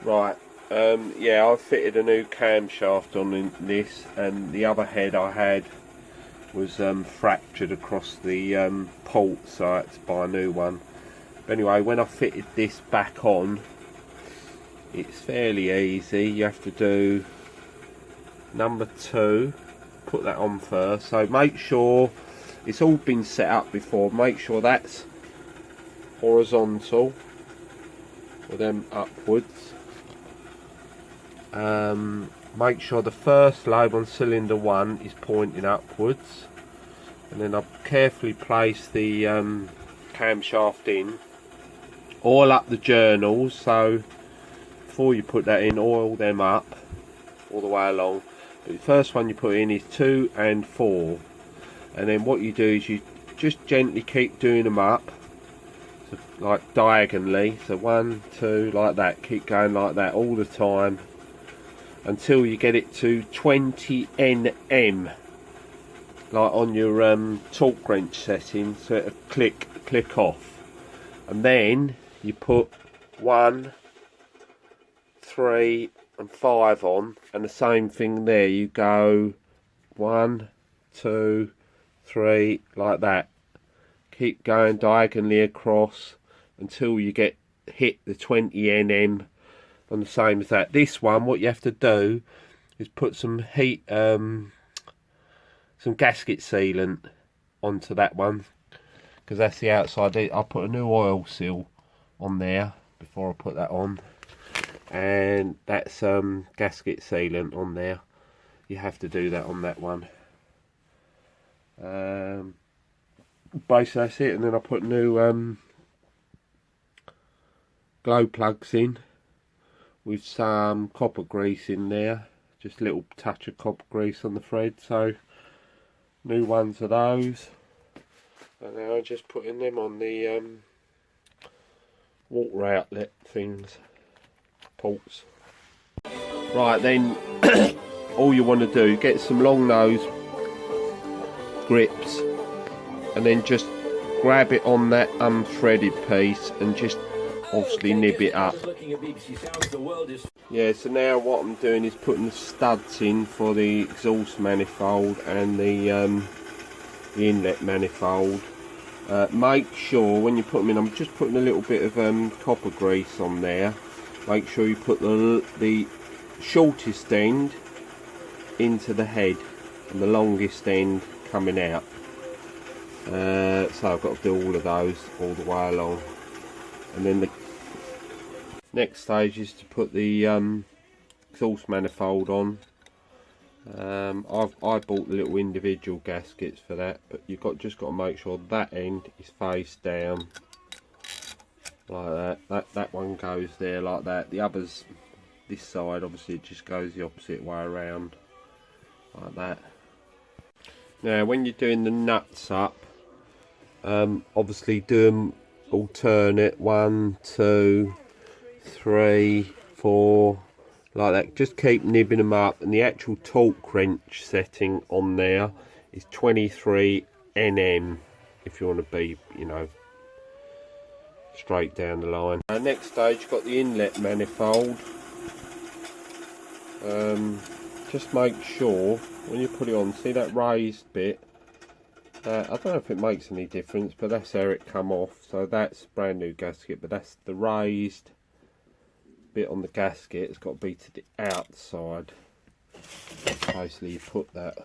Right, yeah, I fitted a new camshaft on in this, and the other head I had was fractured across the port, so I had to buy a new one. But anyway, when I fitted this back on, it's fairly easy. You have to do number 2, put that on first. So make sure it's all been set up before. Make sure that's horizontal, or them upwards. Make sure the first lobe on cylinder 1 is pointing upwards, and then I'll carefully place the camshaft in, oil up the journals. So before you put that in, oil them up all the way along. But the first one you put in is 2 and 4, and then what you do is you just gently keep doing them up, so like diagonally, so 1, 2, like that. Keep going like that all the time until you get it to 20 Nm, like on your torque wrench setting, so it'll click off. And then you put 1, 3 and 5 on, and the same thing there. You go 1, 2, 3, like that. Keep going diagonally across until you hit the 20 Nm on the same as that. This one, what you have to do is put some some gasket sealant onto that one, because that's the outside. I put a new oil seal on there before I put that on, and that's gasket sealant on there. You have to do that on that one. Basically that's it. And then I put new glow plugs in with some copper grease in there, just a little touch of copper grease on the thread. So new ones of those, and now I'm just putting them on the water outlet things, ports. Right then, all you want to do, get some long nose grips, and then just grab it on that unthreaded piece and just obviously nib it up. Yeah, so now what I'm doing is putting the studs in for the exhaust manifold and the inlet manifold. Make sure when you put them in, I'm just putting a little bit of copper grease on there. Make sure you put the shortest end into the head and the longest end coming out. So I've got to do all of those all the way along. And then the next stage is to put the exhaust manifold on. I bought the little individual gaskets for that, but you've just got to make sure that end is face down like that. That one goes there like that. The others, this side, obviously it just goes the opposite way around like that. Now when you're doing the nuts up, obviously do them alternate, 1, 2, 3, 4, like that. Just keep nibbing them up, and the actual torque wrench setting on there is 23 Nm if you want to be, you know, straight down the line. Next stage, you've got the inlet manifold. Just make sure when you put it on, see that raised bit, I don't know if it makes any difference, but that's how it come off. So that's brand new gasket, but that's the raised bit on the gasket. It's got to be to the outside. Basically you put that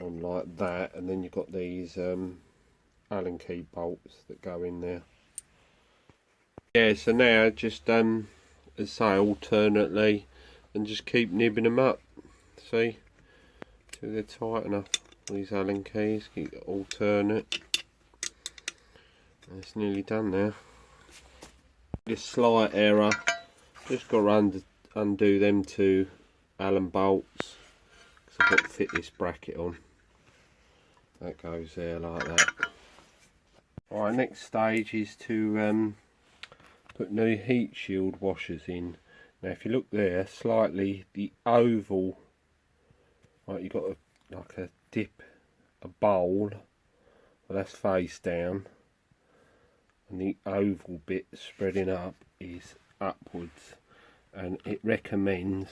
on like that, and then you've got these Allen key bolts that go in there. Yeah, so now just as I say, alternately, and just keep nibbing them up. See, till they're tight enough. These Allen keys, keep it alternate. It's nearly done now. This slight error, just got to undo them 2 Allen bolts, because I've got to fit this bracket on. That goes there like that. Alright, next stage is to put new heat shield washers in. Now if you look there, slightly the oval, right, you've got like a dip, a bowl, well that's face down, and the oval bit spreading up is upwards. and it recommends,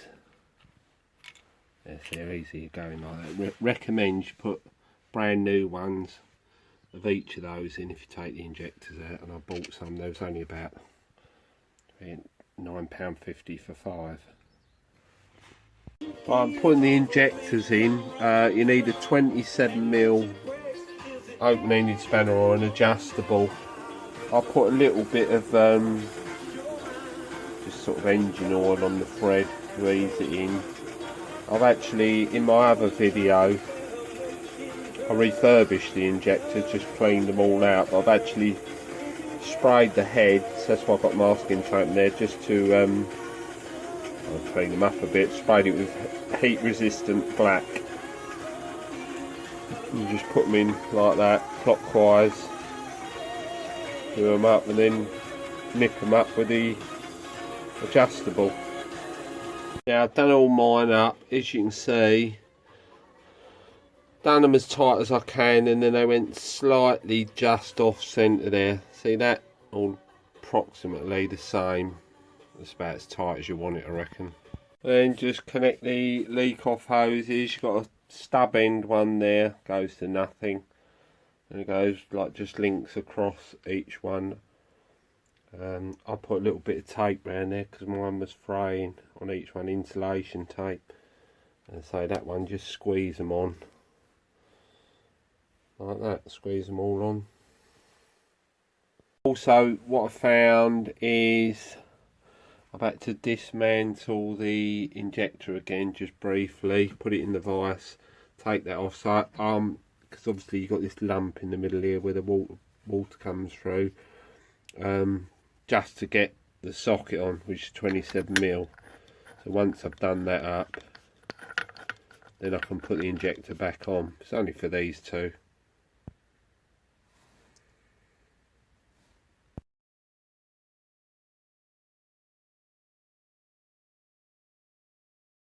yes, they're easy going like that, recommends you put brand new ones of each of those in if you take the injectors out. And I bought some, there was only about £9.50 for 5. I'm putting the injectors in. You need a 27mm open-ended spanner or an adjustable. I'll put a little bit of just sort of engine oil on the thread to ease it in. I've actually, in my other video, I refurbished the injectors, just cleaned them all out. I've actually sprayed the heads, that's why I've got masking tape in there, just to I'll clean them up a bit. Sprayed it with heat resistant black. You just put them in like that, clockwise, do them up, and then nip them up with the adjustable. Now I've done all mine up, as you can see. Done them as tight as I can, and then they went slightly just off centre there. See that? All approximately the same. It's about as tight as you want it, I reckon. Then just connect the leak off hoses. You've got a stub end one there, goes to nothing. And it goes like just links across each one. I put a little bit of tape around there because mine was fraying on each one, insulation tape. And so that one, just squeeze them on. Like that, squeeze them all on. Also, what I found is I've had to dismantle the injector again, just briefly, put it in the vise, take that off. So, because obviously you've got this lump in the middle here where the water comes through, just to get the socket on, which is 27mm. So once I've done that up, then I can put the injector back on. It's only for these two.